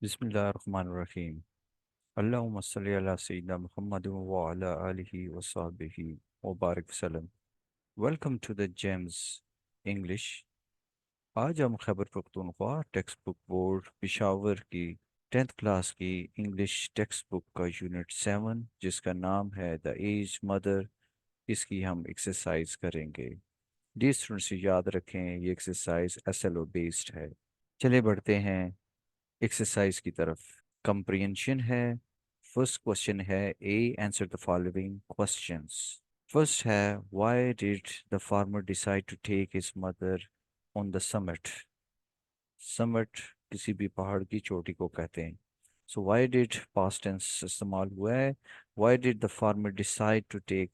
Bismillahirrahmanirrahim. Allahumma salli ala Sayyidina Muhammadin wa ala alihi wa sahbihi wa barik wasallam. Welcome to the Gems English. आज हम Khyber Pakhtunkhwa text book board Peshawar की 10th class की English text book का unit 7 जिसका नाम है the age mother, इसकी हम एक्सरसाइज करेंगे। डियर स्टूडेंट्स, याद रखें ये एक्सरसाइज SLO बेस्ड है। चले बढ़ते हैं एक्सरसाइज की तरफ। कंप्रीहेंशन है। फर्स्ट क्वेश्चन है A, answer the following questions. First है why did the farmer decide to take his mother on the summit. Summit किसी भी पहाड़ की चोटी को कहते हैं। So why did past tense इस्तेमाल हुआ है। Why did the farmer decide to take,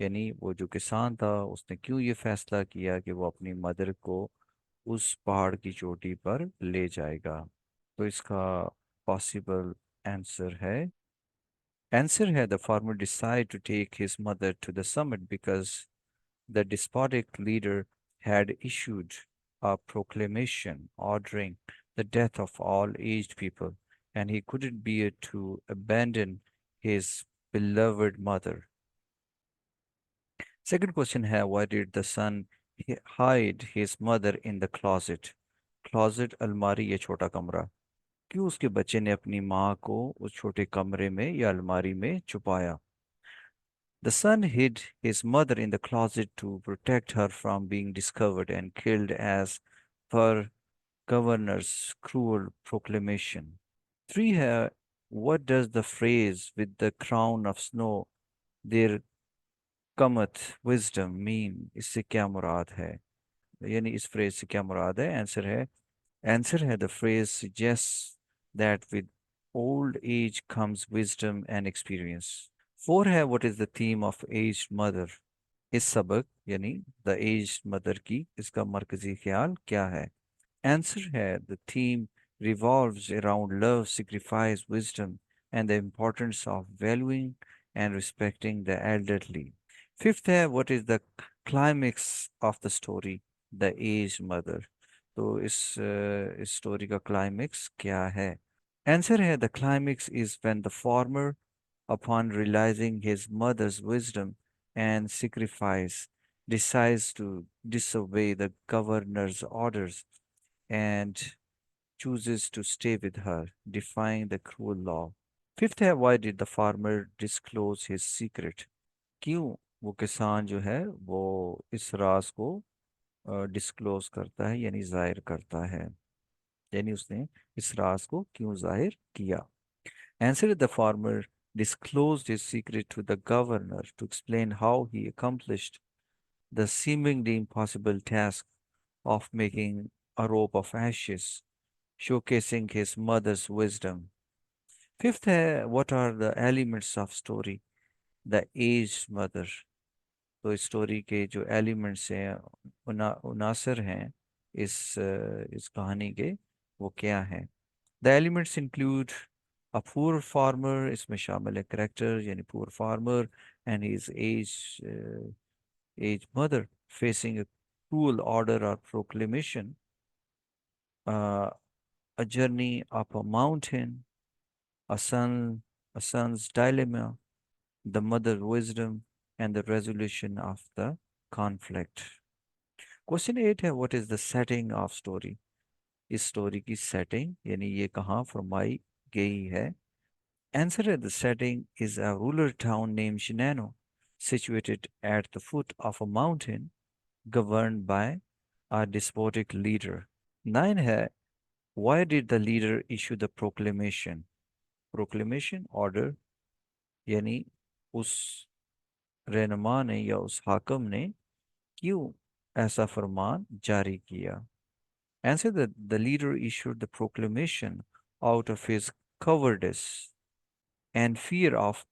यानी वो जो किसान था उसने क्यों ये फैसला किया कि वो अपनी मदर को उस पहाड़ की चोटी पर ले जाएगा। तो इसका पॉसिबल आंसर है the farmer decide to take his mother to the summit because the despotic leader had issued a proclamation ordering the death of all aged people, and he couldn't bear to abandon his beloved mother. Second question है why did the son hide his mother in the closet? Closet अलमारी या छोटा कमरा। क्यों उसके बच्चे ने अपनी माँ को उस छोटे कमरे में या अलमारी में छुपाया? The son hid his mother in the closet to protect her from being discovered and killed as per governor's cruel proclamation. Three है what does the phrase with the crown of snow there cometh wisdom mean? इससे क्या मुराद है, यानी इस phrase से क्या मुराद है? Answer है the phrase suggests that with old age comes wisdom and experience. Four है what is the theme of aged mother? इस सबक यानी द एज्ड मदर की इसका मरकजी ख्याल क्या है? आंसर है the theme revolves around love, sacrifice, wisdom, and the importance of valuing and respecting the elderly. Fifth है what is the climax of the story? The aged mother. तो इस स्टोरी का क्लाइमेक्स क्या है? आंसर है the climax is when the farmer, upon realizing his mother's wisdom and sacrifice, decides to disobey the governor's orders and chooses to stay with her, defying the cruel law. Fifth है why did the farmer disclose his secret? क्यों वो किसान जो है वो इस राज को disclose करता है यानी जाहिर करता है, यानी उसने इस राज को क्यों जाहिर किया? Answered the farmer disclosed his secret to the governor to explain how he accomplished the seemingly impossible task of making a rope of ashes, showcasing his mother's wisdom. Fifth है what are the elements of story? The aged mother. तो इस story के जो elements हैं, उनासर हैं इस कहानी के, वो क्या हैं? The elements include a poor farmer, इसमें शामिल है करेक्टर यानी poor farmer and his age mother facing a cruel order or proclamation, uh, a journey up a mountain, a son, a son's dilemma, the mother wisdom, and the resolution of the conflict. Question 8 है what is the setting of story? इस story की setting यानी ये कहाँ फरमाई गई है? Answer at the setting is a rural town named Shinano, situated at the foot of a mountain, governed by a despotic leader. 9 है why did the leader issue the proclamation? Proclamation order यानी उस रहनुमा ने या उस हाकम ने क्यों ऐसा फरमान जारी किया? Answer that the leader issued the proclamation out of his cowardice and fear of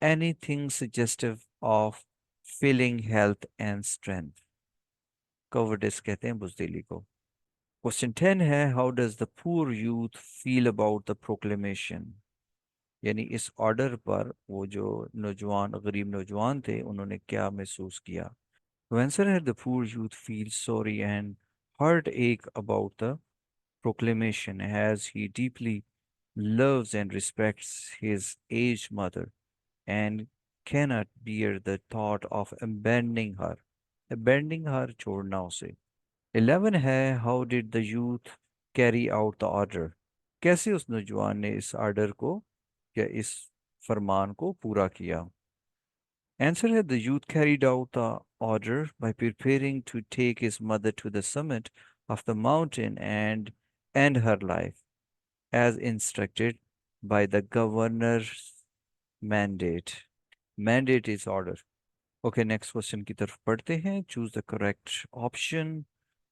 anything suggestive of failing health and strength. Cowardice कहते हैं बुज़दिली को। Question 10 है how does the poor youth feel about the proclamation? यानी इस order पर वो जो नौजवान गरीब नौजवान थे उन्होंने क्या महसूस किया? To answer her, the poor youth feels sorry and heartache about the proclamation as he deeply loves and respects his aged mother and cannot bear the thought of abandoning her छोड़ना उसे। 11 है, how did the youth carry out the order? कैसे उस नौजवान ने इस order को या इस फरमान को पूरा किया? Answer है, the youth carried out the order by preparing to take his mother to the summit of the mountain and end her life as instructed by the governor's mandate. Mandate is order. Okay, next question की तरफ पढ़ते हैं. Choose the correct option.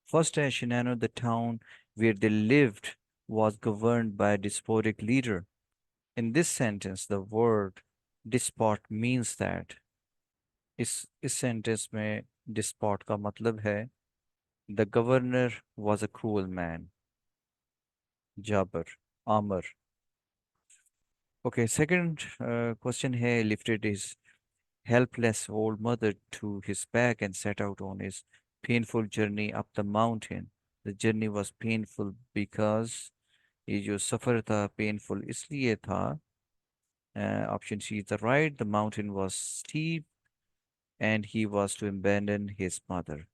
First है, Shinano, the town where they lived was governed by a despotic leader. In this sentence, the word despot means that. इस sentence में despot का मतलब है the governor was a cruel man. Jabbar, Amr. Okay, second question है, lifted his helpless old mother to his back and set out on his painful journey up the mountain. The journey was painful because ये जो सफ़र था painful इसलिए था. Option C is the right. The mountain was steep and he was to abandon his mother.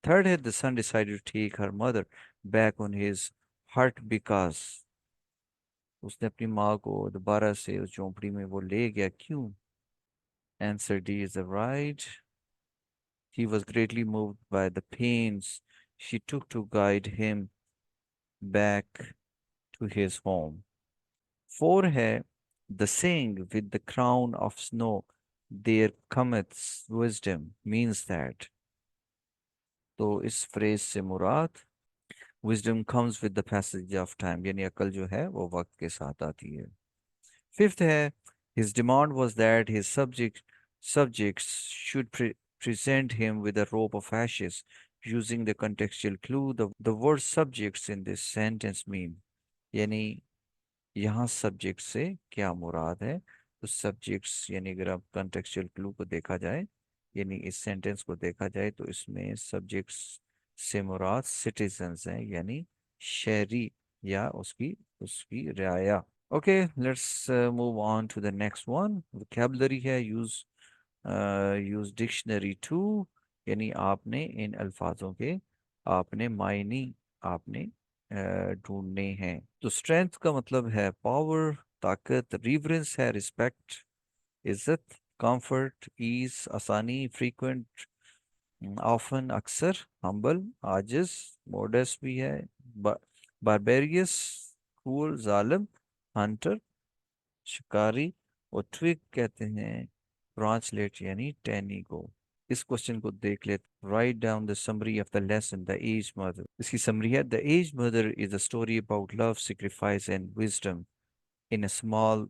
Third है, the son decided to take her mother back on his heart because उसने अपनी माँ को दोबारा से उस झोंपड़ी में वो ले गया. क्यों? Answer D is the right. He was greatly moved by the pains she took to guide him back to his home. Four है, the saying with the crown of snow there cometh wisdom means that. तो इस phrase से मुराद wisdom comes with the passage of time, यानी अकल जो है वो वक्त के साथ आती है. Fifth है, his demand was that his subjects should present him with a rope of ashes using the contextual clue. The word subjects in this sentence mean, यानी यहाँ सब्जेक्ट से क्या मुराद है? तो सब्जेक्ट्स यानी अगर आप कॉन्टेक्चुअल क्लू को देखा जाए यानी इस सेंटेंस को देखा जाए तो इसमें सब्जेक्ट्स से मुराद सिटीजन्स हैं यानी शहरी या उसकी उसकी रियाया. Okay, let's move on to the next one. Vocabulary है, यूज डिक्शनरी टू, यानी आपने इन अल्फाजों के आपने मायने आपने ढूंढने हैं. तो स्ट्रेंथ का मतलब है पावर, ताकत. रिवरेंस है रिस्पेक्ट, इज्जत. कंफर्ट, ईज, आसानी. फ्रीक्वेंट, ऑफन, अक्सर. हम्बल, आजिज. मॉडेस्ट भी है. बारबेरियस, क्रूअल, जालिम. हंटर, शिकारी. और ट्विग कहते हैं ब्रांचलेट यानी टहनी को. इस क्वेश्चन को देख ले. Write down the summary of the lesson the age mother. इसकी समरी है, the age mother is a story about love, sacrifice and wisdom in a small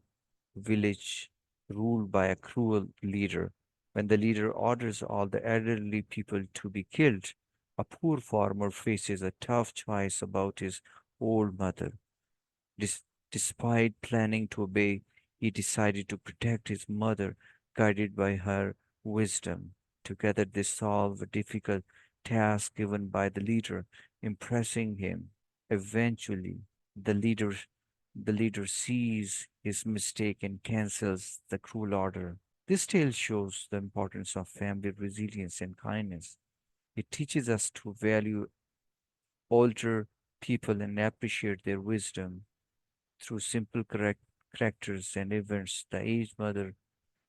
village ruled by a cruel leader. When the leader orders all the elderly people to be killed, a poor farmer faces a tough choice about his old mother. Dis- Despite planning to obey, he decided to protect his mother, guided by her wisdom. Together they solve a difficult task given by the leader, impressing him. Eventually, the leader the leader sees his mistake and cancels the cruel order. This tale shows the importance of family resilience and kindness. It teaches us to value older people and appreciate their wisdom. Through simple characters and events, the aged mother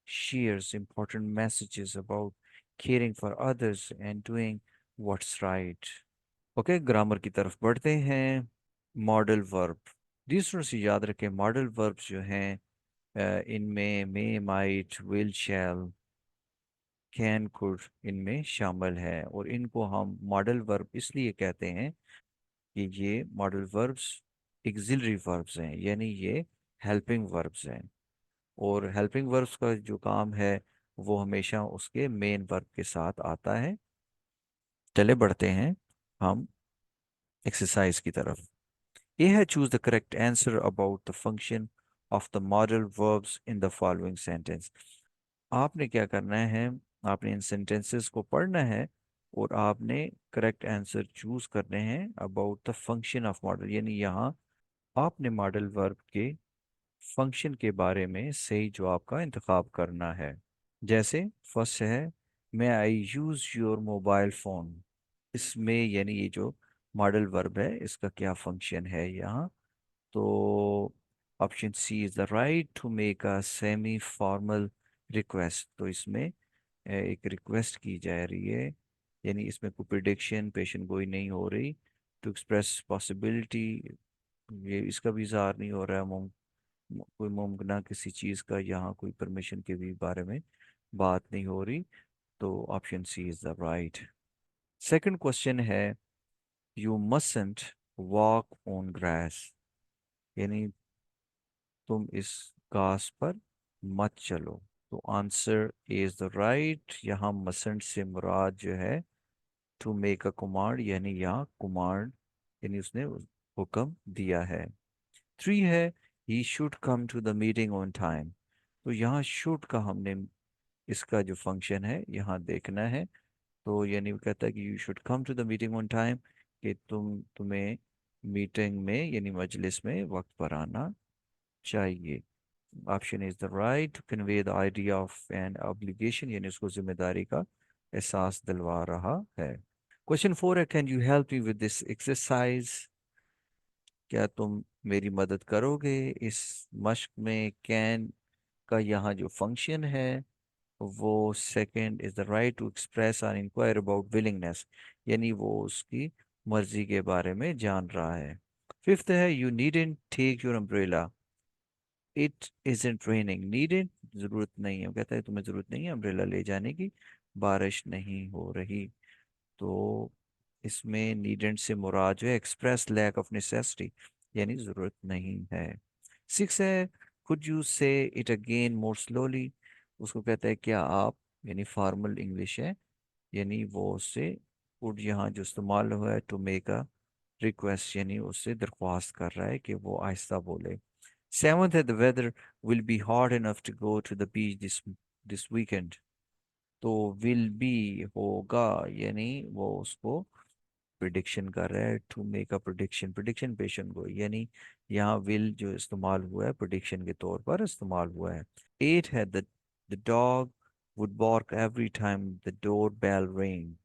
shares important messages about caring for others and doing what's right. Okay, grammar की तरफ बढ़ते हैं. Modal verb. दूसरों से याद रखें modal verbs जो हैं इनमें may, might, will, shall, can, could इनमें शामिल है और इनको हम मॉडल वर्ब इसलिए कहते हैं कि ये मॉडल वर्ब्स एक्सिलरी वर्ब्स हैं यानी ये हेल्पिंग वर्ब्स हैं. और हेल्पिंग वर्ब्स का जो काम है वो हमेशा उसके मेन वर्ब के साथ आता है. चले बढ़ते हैं हम एक्सरसाइज की तरफ. A है choose the correct answer about the function of the modal verbs in the following sentence. आपने क्या करना है? आपने इन sentences को पढ़ना है और आपने correct answer choose करने हैं about the function of modal यानी यहाँ आपने मॉडल वर्ब के फंक्शन के बारे में सही जवाब का इंतखाब करना है। जैसे फर्स्ट है, मैं आई यूज योर मोबाइल फोन। इसमें यानी ये जो मॉडल वर्ब है इसका क्या फंक्शन है यहाँ। तो option C is the right to make a semi formal request. तो इसमें एक रिक्वेस्ट की जा रही है, यानी इसमें कोई प्रिडिक्शन पेशन गोई नहीं हो रही। टू एक्सप्रेस पॉसिबिलिटी, ये इसका भी इजहार नहीं हो रहा है। कोई मुमकिन किसी चीज़ का यहाँ कोई परमिशन के भी बारे में बात नहीं हो रही। तो option C is the right. Second question है, you mustn't walk on grass, यानी तुम इस घास पर मत चलो। तो आंसर इज द राइट। यहाँ मसंट से मुराद जो है टू मेक अ कमांड, यानी यहाँ कमांड, यानी उसने हुक्म दिया है। थ्री है, he should come to the meeting on time. तो यहाँ शुड का हमने इसका जो फंक्शन है यहाँ देखना है। तो यानी वो कहता है कि you should come to the meeting on time, कि तुम्हें मीटिंग में यानी मजलिस में वक्त पर आना चाहिए। Option is the right, to convey the idea of an obligation, यानी उसको जिम्मेदारी का एहसास दिलवा रहा है। क्वेश्चन फोर है, can you help me with this exercise. क्या तुम मेरी मदद करोगे इस मश्क में। कैन का यहाँ जो फंक्शन है वो second is the right to express और इंक्वायर अबाउट विलिंगनेस, यानी वो उसकी मर्जी के बारे में जान रहा है। फिफ्थ है, you needn't take your umbrella, it isn't raining. Needn't जरूरत नहीं है, वो कहता है तुम्हें जरूरत नहीं है अम्ब्रेला ले जाने की, बारिश नहीं हो रही। तो इसमें नीडेंट से मुराद जो है एक्सप्रेस लैक ऑफ नेसेसिटी, यानी जरूरत नहीं है। सिक्स है, कुड यू से इट अगेन मोर स्लोली। उसको कहता है क्या आप, यानी फॉर्मल इंग्लिश है, यानी वो उससे कुड यहाँ जो इस्तेमाल हुआ है टू मेक अ रिक्वेस्ट, यानी उससे दरख्वास्त कर रहा है कि वो आहिस्ता बोले। सेवंथ है, the weather will be hot enough to go to the beach this weekend. तो विल बी होगा, यानी वो उसको प्रिडिक्शन कर रहा है। To make a prediction, prediction पेशन को, यानी यहाँ विल जो इस्तेमाल हुआ है प्रिडिक्शन के तौर पर इस्तेमाल हुआ है। एट है, the dog would bark every time the door bell ring.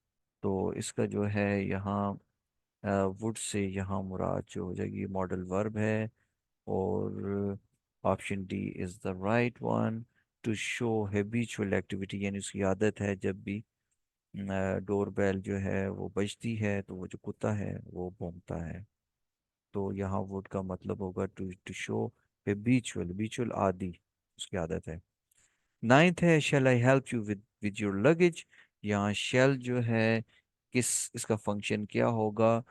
तो इसका जो है यहाँ वुड से यहाँ मुराद जो हो जाएगी मॉडल वर्ब है। और option D is the right one, to show habitual activity, यानी उसकी आदत है जब भी डोर बेल जो है वो बजती है तो वो जो कुत्ता है वो भौंकता है। तो यहाँ वुड का मतलब होगा to to show habitual, habitual आदि, उसकी आदत है। नाइन्थ है, shall I help you with your luggage. यहाँ शेल जो है किस, इसका फंक्शन क्या होगा।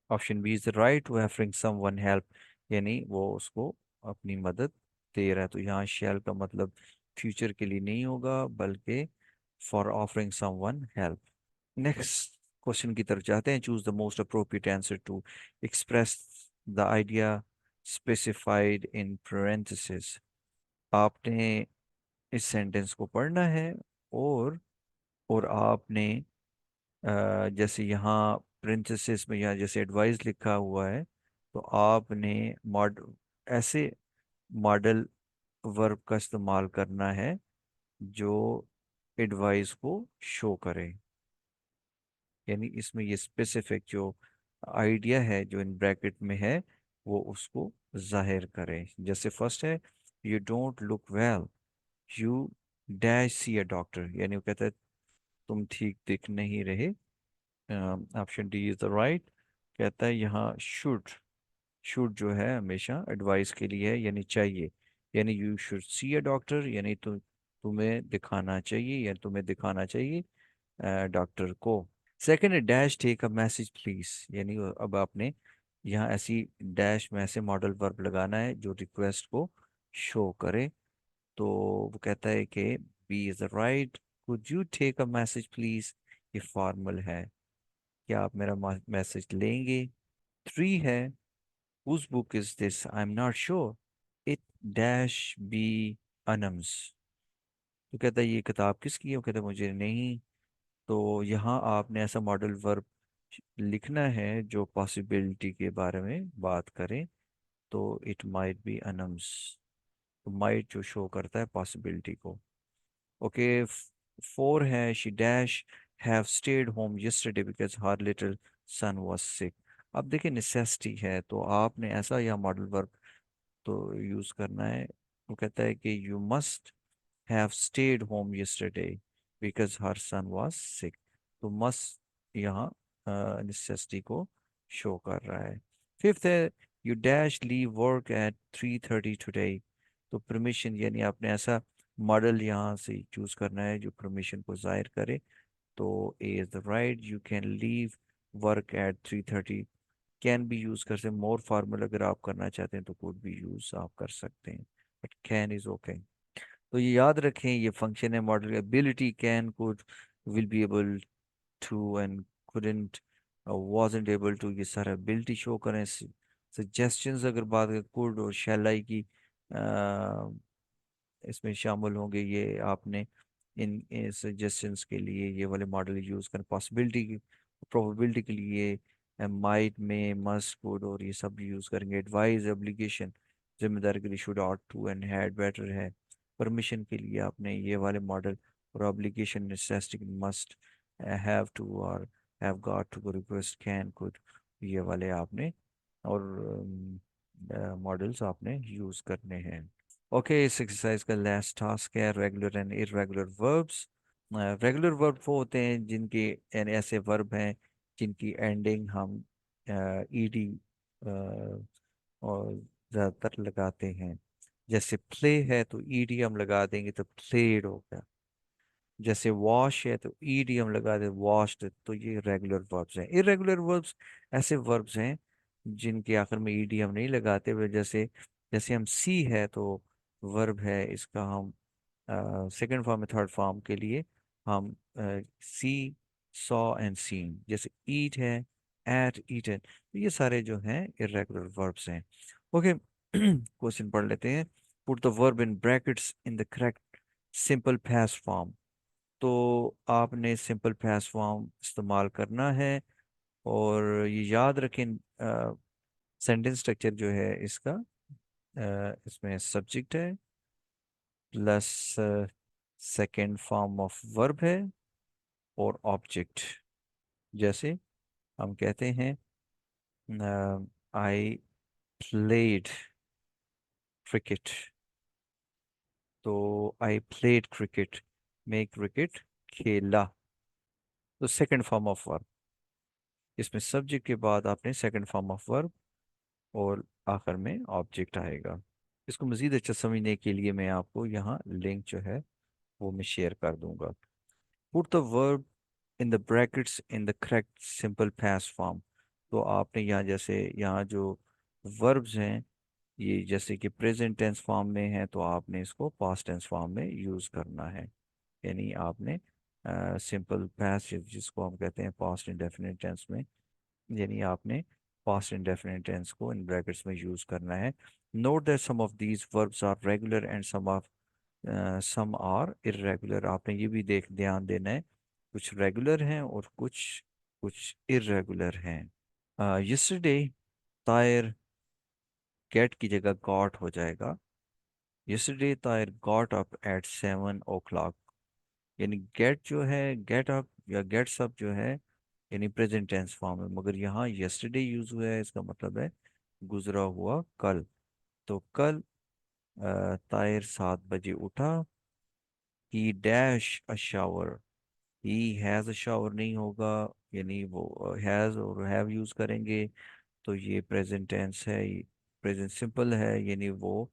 Option B is right, to having someone help, यानी वो उसको अपनी मदद दे रहा है। तो यहाँ शेल का मतलब फ्यूचर के लिए नहीं होगा बल्कि for offering someone help. Next question की तरफ जाते हैं। Choose the most appropriate answer to express the idea specified in parentheses। आपने इस सेंटेंस को पढ़ना है और आपने जैसे यहाँ प्रिंसेस में यहाँ जैसे एडवाइस लिखा हुआ है, तो आपने मॉड ऐसे मॉडल वर्ब का इस्तेमाल करना है जो एडवाइस को शो करे, यानी इसमें ये स्पेसिफिक जो आइडिया है जो इन ब्रैकेट में है वो उसको जाहिर करे। जैसे फर्स्ट है, you don't look well, you dash see a doctor, यानी वो कहता है तुम ठीक दिख नहीं रहे। Option D is the right. कहता है यहाँ शुड, शुड जो है हमेशा एडवाइस के लिए है, यानी चाहिए, यानी you should see a doctor, यानी तुम्हें दिखाना चाहिए या तुम्हें दिखाना चाहिए डॉक्टर को। सेकंड है, dash take a message please, यानी अब आपने यहाँ ऐसी डैश में ऐसे मॉडल वर्ब लगाना है जो रिक्वेस्ट को शो करे। तो वो कहता है कि B is the right, could you take a message please, ये फॉर्मल है, क्या आप मेरा मैसेज लेंगे। थ्री है, whose book is this, I am not sure, it dash be अनम्स। तो कहता है ये किताब किसकी है, वो कहता है मुझे नहीं। तो यहाँ आपने ऐसा मॉडल वर्ब लिखना है जो पॉसिबिलिटी के बारे में बात करें। तो इट माइट बी अनम्स। तो माइट जो शो करता है पॉसिबिलिटी को। ओके, 4 है, she dash have stayed home yesterday because her little son was sick. अब देखिए नेसेसिटी है तो आपने ऐसा या मॉडल वर्ब तो यूज करना है। वो कहता है कि you must have stayed home yesterday because her son was sick. तो मस्ट यहाँ नेसेसिटी को शो कर रहा है। 5th है, you dash leave work at 3:30 today. तो परमिशन यानी आपने ऐसा मॉडल यहाँ से चूज करना है जो परमिशन को जाहिर करे। तो A is the right, you can leave work at 3:30। Can भी यूज कर सकते हैं, मोर फॉर्मल अगर आप करना चाहते हैं तो कुड भी यूज आप कर सकते हैं, बट कैन इज ओके। तो ये याद रखें, ये फंक्शन है modal ability. Can, could, will be able to and couldn't, wasn't able to, ये सारा एबिलिटी शो करें। सजेशंस अगर बात करें कुड और शैल आई की इसमें शामिल होंगे, ये आपने इन सजेशंस के लिए ये वाले मॉडल यूज करें। पॉसिबिलिटी की, प्रोबेबिलिटी के लिए माइट में, मस्ट, कुड और ये सब यूज करेंगे। एडवाइस, एप्लीकेशन, जिम्मेदारी के लिए should, ought to and had, better है। परमिशन के लिए आपने ये वाले मॉडल, और obligation, necessity, must, have to और have got to, request, can, could, ये वाले आपने और मॉडल्स आपने यूज करने हैं। ओके, इस एक्सरसाइज का लास्ट टास्क है regular and irregular verbs. Regular verb वो होते हैं जिनके, यानी ऐसे वर्ब हैं जिनकी एंडिंग हम ईडी और ज़्यादातर लगाते हैं। जैसे प्ले है तो ईडी हम लगा देंगे तो प्लेड हो गया। जैसे वॉश है तो ईडी हम लगा दे वॉश्ड, तो ये रेगुलर वर्ब्स हैं। इरेगुलर वर्ब्स ऐसे वर्ब्स हैं जिनके आखिर में ईडी हम नहीं लगाते हुए। जैसे जैसे हम सी है तो वर्ब है, इसका हम सेकंड फॉर्म में थर्ड फॉर्म के लिए हम सी, सॉ एंड सीन। जैसे ईट है, एट, ईटन, तो ये सारे जो हैं इरेगुलर वर्ब्स हैं। ओके, क्वेश्चन पढ़ लेते हैं। Put the verb in brackets in the correct simple past form. तो आपने सिंपल पास्ट फॉर्म इस्तेमाल करना है। और ये याद रखें, सेंटेंस स्ट्रक्चर जो है इसका, इसमें सब्जेक्ट है plus second form of verb है और ऑब्जेक्ट। जैसे हम कहते हैं आई प्लेड क्रिकेट, तो आई प्लेड क्रिकेट, मैं क्रिकेट खेला। तो सेकंड फॉर्म ऑफ वर्ब, इसमें सब्जेक्ट के बाद आपने सेकंड फॉर्म ऑफ वर्ब और आखिर में ऑब्जेक्ट आएगा। इसको मज़ीद अच्छा समझने के लिए मैं आपको यहाँ लिंक जो है वो मैं शेयर कर दूंगा। Put the verb in the brackets in the correct simple past form. तो आपने यहाँ, जैसे यहाँ जो वर्ब्स हैं ये जैसे कि प्रेजेंट टेंस फॉर्म में है तो आपने इसको पास्ट टेंस फॉर्म में यूज़ करना है। यानी आपने सिंपल पास्ट जिसको हम कहते हैं पास्ट इंडेफिनिट टेंस में, यानी आपने पास्ट इंडेफिनिट टेंस को इन ब्रैकेट्स में यूज करना है। Note that some of these verbs are regular and some are irregular. आपने ये भी ध्यान देना है, कुछ रेगुलर हैं और कुछ कुछ इर्रेगुलर हैं। यस्टरडे, तायर गेट की जगह गॉट हो जाएगा। यस्टरडे तायर गॉट अप एट 7 o'clock। यानी गेट जो है, गेट अप या गेट्स अप जो है यानी प्रेजेंट टेंस फॉर्म है, मगर यहाँ यस्टरडे यूज हुआ है, इसका मतलब है गुजरा हुआ कल। तो कल तायर 7 बजे उठा। ही dash a shower, he has a shower नहीं होगा, यानी वो हैज़ और हैव यूज करेंगे। तो ये प्रेजेंट टेंस है, प्रेजेंट सिंपल है, यानी वो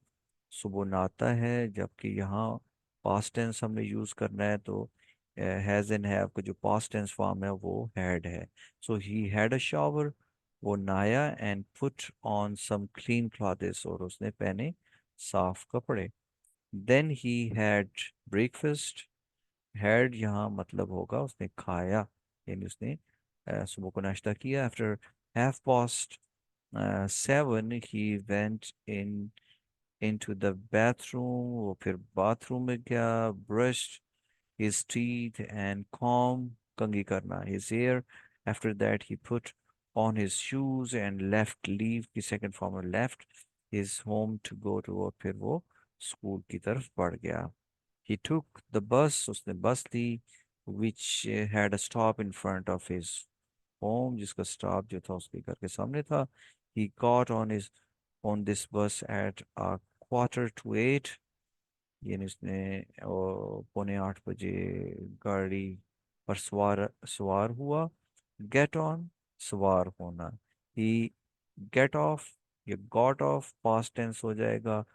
सुबह नहाता है। जबकि यहाँ पास्ट टेंस हमने यूज करना है तो हैज एंड हैव का जो पास्ट टेंस फॉर्म है वो हैड है। सो ही हैड अ शावर, वो नहाया, and put on some clean clothes, और उसने पहने साफ कपड़े। Then he had breakfast. Had यहाँ मतलब होगा उसने खाया, यानी उसने सुबह को नाश्ता किया। After half past 7 he went into the bathroom, वो फिर बाथरूम में गया। brushed his teeth and comb, कंघी करना, his hair। after that he put on his shoes and left, leave की second form है left। his home to go to, और फिर वो स्कूल की तरफ बढ़ गया. He took the bus, उसने बस ली, which had a stop in front of his home, जिसका स्टॉप जो था उसके घर के सामने था. He got on this bus at a 7:45. यानी उसने 7:45 गाड़ी पर सवार हुआ. गेट ऑन, सवार होना. ही गेट ऑफ, ये गॉट ऑफ पास्ट टेंस हो जाएगा.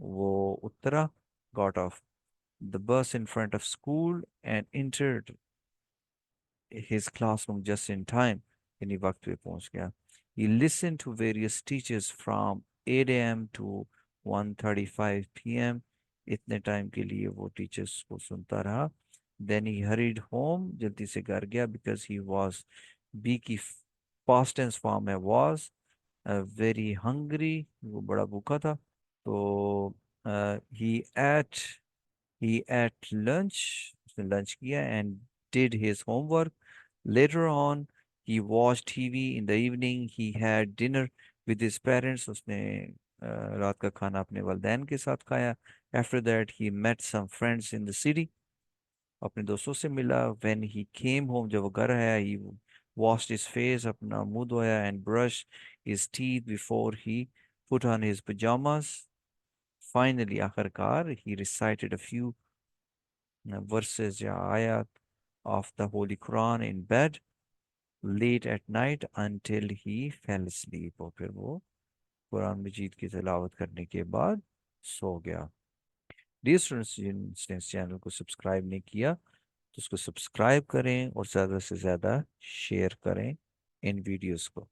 वो उतरा, got off the bus in front of school and entered his classroom just in time. यानी वक्त पे पहुंच गया. He listened to various teachers from 8 a.m. to 1:35 p.m. इतने टाइम के लिए वो टीचर्स को सुनता रहा. Then he hurried home, जल्दी से घर गया, because he was, बी की past tense form है was, very hungry, वो बड़ा भूखा था. तो he ate lunch, उसने lunch किया, and did his homework. Later on, he watched TV. In the evening, he had dinner with his parents. उसने रात का खाना अपने वालिदैन के साथ खाया. After that, he met some friends in the city. अपने दोस्तों से मिला. When he came home, जब वो घर आया, he washed his face, अपना मुंह धोया, and brushed his teeth before he put on his pajamas. Finally, आखिरकार, he recited a few verses या ayat of the Holy Quran in bed late at night until he fell asleep. और फिर वो कुरान मजीद की तिलावत करने के बाद सो गया. डियर स्टूडेंट्स, जिनने इस चैनल को सब्सक्राइब नहीं किया तो उसको सब्सक्राइब करें और ज़्यादा से ज़्यादा शेयर करें इन वीडियोस को.